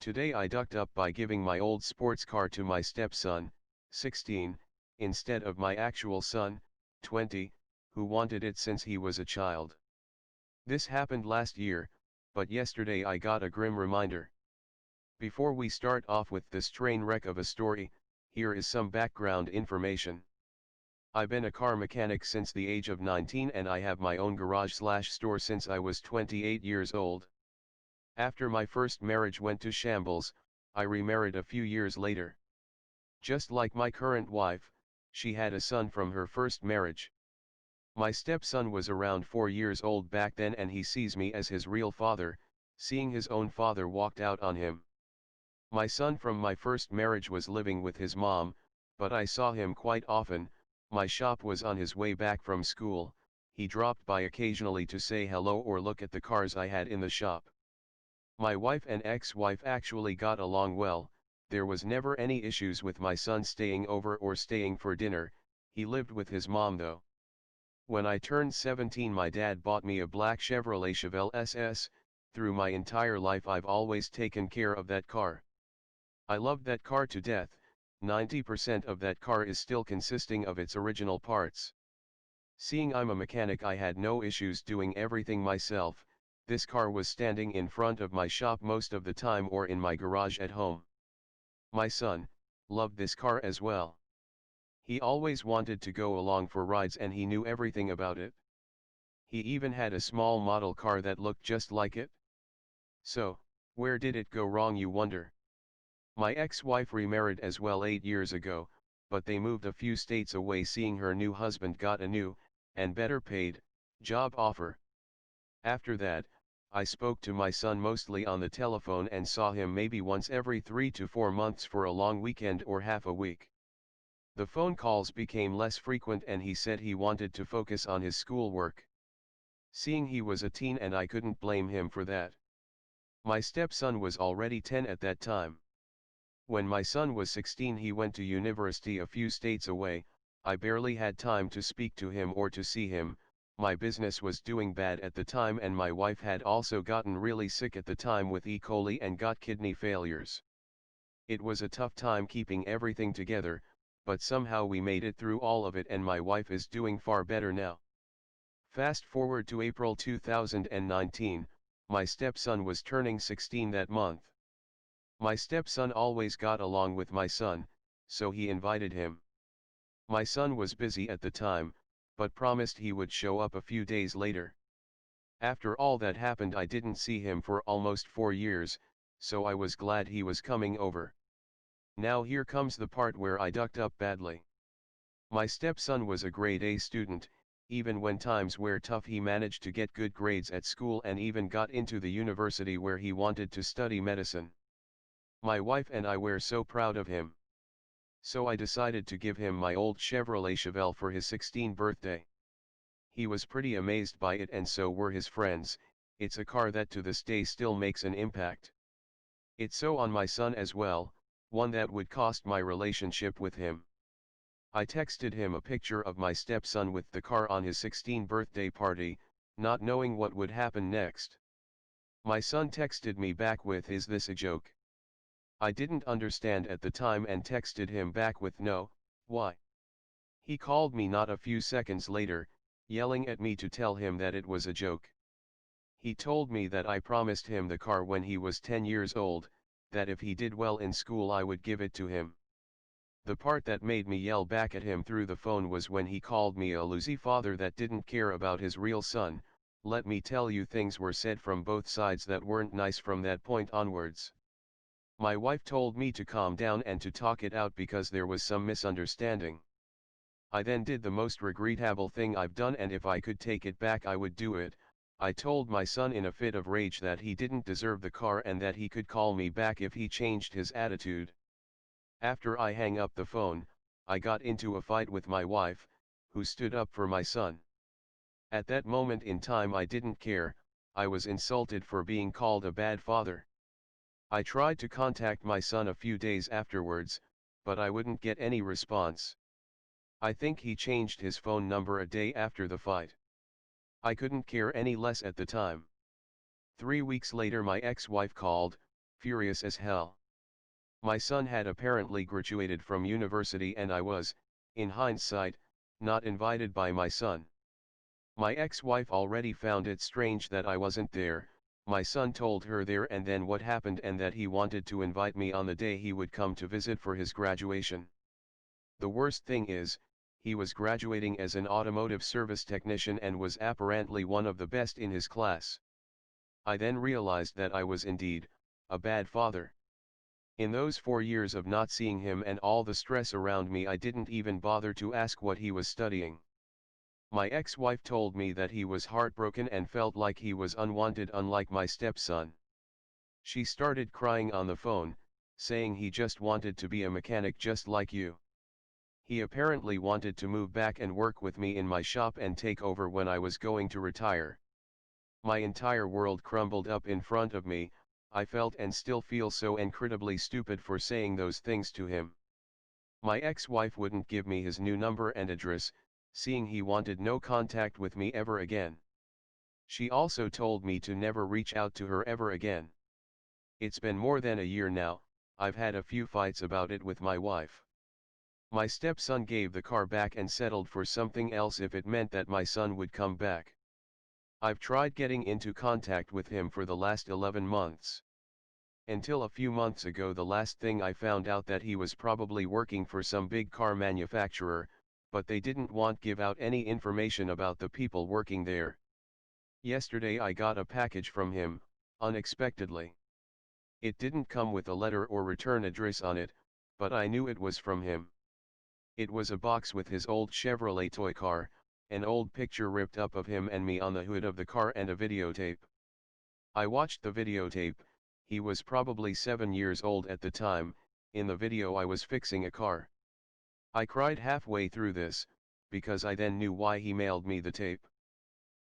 Today I ducked up by giving my old sports car to my stepson, 16, instead of my actual son, 20, who wanted it since he was a child. This happened last year, but yesterday I got a grim reminder. Before we start off with this train wreck of a story, here is some background information. I've been a car mechanic since the age of 19 and I have my own garage/store since I was 28 years old. After my first marriage went to shambles, I remarried a few years later. Just like my current wife, she had a son from her first marriage. My stepson was around 4 years old back then and he sees me as his real father, seeing his own father walked out on him. My son from my first marriage was living with his mom, but I saw him quite often. My shop was on his way back from school, he dropped by occasionally to say hello or look at the cars I had in the shop. My wife and ex-wife actually got along well, there was never any issues with my son staying over or staying for dinner. He lived with his mom though. When I turned 17 my dad bought me a black Chevrolet Chevelle SS, through my entire life I've always taken care of that car. I loved that car to death, 90% of that car is still consisting of its original parts. Seeing I'm a mechanic I had no issues doing everything myself. This car was standing in front of my shop most of the time or in my garage at home. My son loved this car as well. He always wanted to go along for rides and he knew everything about it. He even had a small model car that looked just like it. So, where did it go wrong, you wonder? My ex-wife remarried as well 8 years ago, but they moved a few states away seeing her new husband got a new, and better paid, job offer. After that, I spoke to my son mostly on the telephone and saw him maybe once every 3 to 4 months for a long weekend or half a week. The phone calls became less frequent and he said he wanted to focus on his schoolwork. Seeing he was a teen and I couldn't blame him for that. My stepson was already 10 at that time. When my son was 16 he went to university a few states away. I barely had time to speak to him or to see him. My business was doing bad at the time and my wife had also gotten really sick at the time with E. coli and got kidney failures. It was a tough time keeping everything together, but somehow we made it through all of it and my wife is doing far better now. Fast forward to April 2019, my stepson was turning 16 that month. My stepson always got along with my son, so he invited him. My son was busy at the time, but promised he would show up a few days later. After all that happened I didn't see him for almost 4 years, so I was glad he was coming over. Now here comes the part where I ducked up badly. My stepson was a grade A student, even when times were tough he managed to get good grades at school and even got into the university where he wanted to study medicine. My wife and I were so proud of him. So I decided to give him my old Chevrolet Chevelle for his 16th birthday. He was pretty amazed by it and so were his friends. It's a car that to this day still makes an impact. It's so on my son as well, one that would cost my relationship with him. I texted him a picture of my stepson with the car on his 16th birthday party, not knowing what would happen next. My son texted me back with, "Is this a joke?" I didn't understand at the time and texted him back with, "No, why?" He called me not a few seconds later, yelling at me to tell him that it was a joke. He told me that I promised him the car when he was 10 years old, that if he did well in school I would give it to him. The part that made me yell back at him through the phone was when he called me a lousy father that didn't care about his real son. Let me tell you, things were said from both sides that weren't nice from that point onwards. My wife told me to calm down and to talk it out because there was some misunderstanding. I then did the most regrettable thing I've done, and if I could take it back I would do it. I told my son in a fit of rage that he didn't deserve the car and that he could call me back if he changed his attitude. After I hang up the phone, I got into a fight with my wife, who stood up for my son. At that moment in time I didn't care, I was insulted for being called a bad father. I tried to contact my son a few days afterwards, but I wouldn't get any response. I think he changed his phone number a day after the fight. I couldn't care any less at the time. 3 weeks later my ex-wife called, furious as hell. My son had apparently graduated from university and I was, in hindsight, not invited by my son. My ex-wife already found it strange that I wasn't there. My son told her there and then what happened and that he wanted to invite me on the day he would come to visit for his graduation. The worst thing is, he was graduating as an automotive service technician and was apparently one of the best in his class. I then realized that I was indeed a bad father. In those 4 years of not seeing him and all the stress around me, I didn't even bother to ask what he was studying. My ex-wife told me that he was heartbroken and felt like he was unwanted, unlike my stepson. She started crying on the phone, saying he just wanted to be a mechanic just like you. He apparently wanted to move back and work with me in my shop and take over when I was going to retire. My entire world crumbled up in front of me. I felt and still feel so incredibly stupid for saying those things to him. My ex-wife wouldn't give me his new number and address, seeing he wanted no contact with me ever again. She also told me to never reach out to her ever again. It's been more than a year now. I've had a few fights about it with my wife. My stepson gave the car back and settled for something else if it meant that my son would come back. I've tried getting into contact with him for the last 11 months. Until a few months ago, the last thing I found out that he was probably working for some big car manufacturer, but they didn't want give out any information about the people working there. Yesterday I got a package from him, unexpectedly. It didn't come with a letter or return address on it, but I knew it was from him. It was a box with his old Chevrolet toy car, an old picture ripped up of him and me on the hood of the car, and a videotape. I watched the videotape. He was probably 7 years old at the time. In the video I was fixing a car. I cried halfway through this, because I then knew why he mailed me the tape.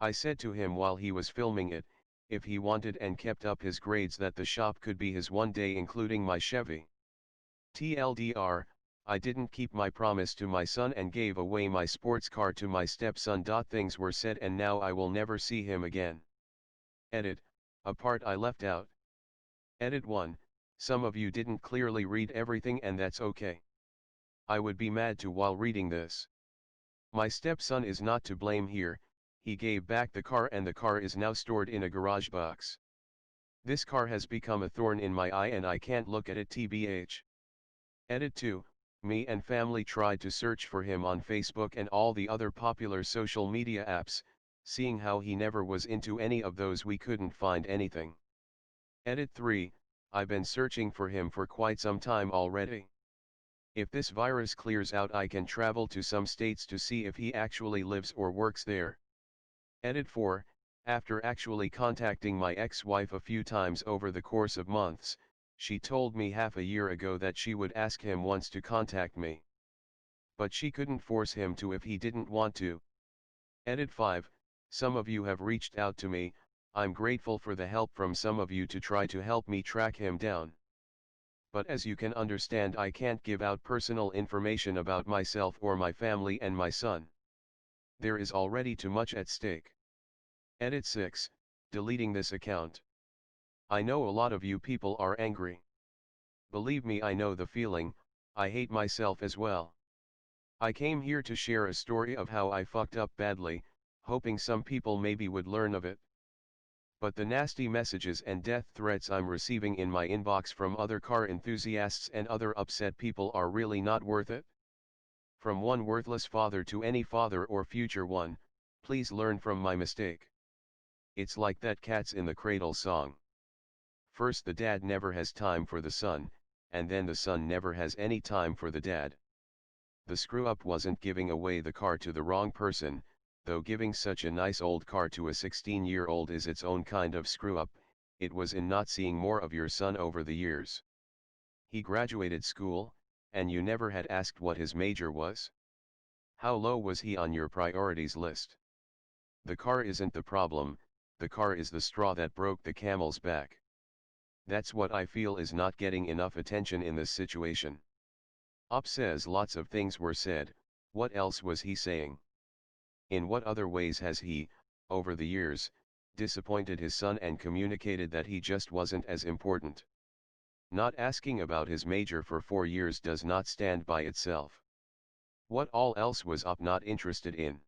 I said to him while he was filming it, if he wanted and kept up his grades, that the shop could be his one day, including my Chevy. TLDR, I didn't keep my promise to my son and gave away my sports car to my stepson. Things were said and now I will never see him again. Edit, a part I left out. Edit 1, some of you didn't clearly read everything and that's okay. I would be mad too while reading this. My stepson is not to blame here. He gave back the car and the car is now stored in a garage box. This car has become a thorn in my eye and I can't look at it tbh. Edit 2, me and family tried to search for him on Facebook and all the other popular social media apps. Seeing how he never was into any of those, we couldn't find anything. Edit 3, I've been searching for him for quite some time already. If this virus clears out, I can travel to some states to see if he actually lives or works there. Edit 4, after actually contacting my ex-wife a few times over the course of months, she told me half a year ago that she would ask him once to contact me. But she couldn't force him to if he didn't want to. Edit 5, some of you have reached out to me. I'm grateful for the help from some of you to try to help me track him down. But as you can understand, I can't give out personal information about myself or my family and my son. There is already too much at stake. Edit 6, deleting this account. I know a lot of you people are angry. Believe me, I know the feeling. I hate myself as well. I came here to share a story of how I fucked up badly, hoping some people maybe would learn of it. But the nasty messages and death threats I'm receiving in my inbox from other car enthusiasts and other upset people are really not worth it. From one worthless father to any father or future one, please learn from my mistake. It's like that Cats in the Cradle song. First the dad never has time for the son, and then the son never has any time for the dad. The screw up wasn't giving away the car to the wrong person, though giving such a nice old car to a 16-year-old is its own kind of screw up. It was in not seeing more of your son over the years. He graduated school, and you never had asked what his major was. How low was he on your priorities list? The car isn't the problem, the car is the straw that broke the camel's back. That's what I feel is not getting enough attention in this situation. Op says lots of things were said. What else was he saying? In what other ways has he, over the years, disappointed his son and communicated that he just wasn't as important? Not asking about his major for 4 years does not stand by itself. What all else was up not interested in.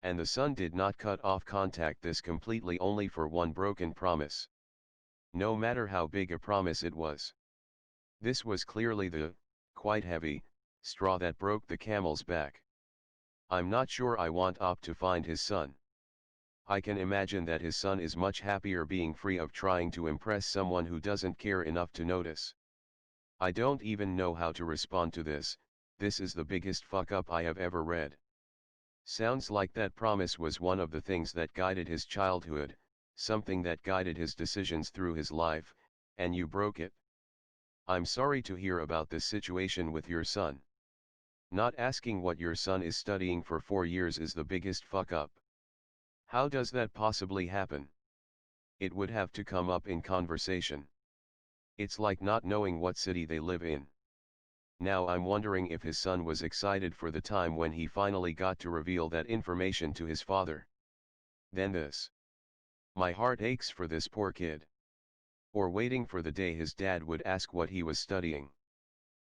And the son did not cut off contact this completely only for one broken promise. No matter how big a promise it was. This was clearly the, quite heavy, straw that broke the camel's back. I'm not sure I want Op to find his son. I can imagine that his son is much happier being free of trying to impress someone who doesn't care enough to notice. I don't even know how to respond to this. This is the biggest fuck up I have ever read. Sounds like that promise was one of the things that guided his childhood, something that guided his decisions through his life, and you broke it. I'm sorry to hear about this situation with your son. Not asking what your son is studying for 4 years is the biggest fuck up. How does that possibly happen? It would have to come up in conversation. It's like not knowing what city they live in. Now I'm wondering if his son was excited for the time when he finally got to reveal that information to his father. Then this. My heart aches for this poor kid. Or waiting for the day his dad would ask what he was studying.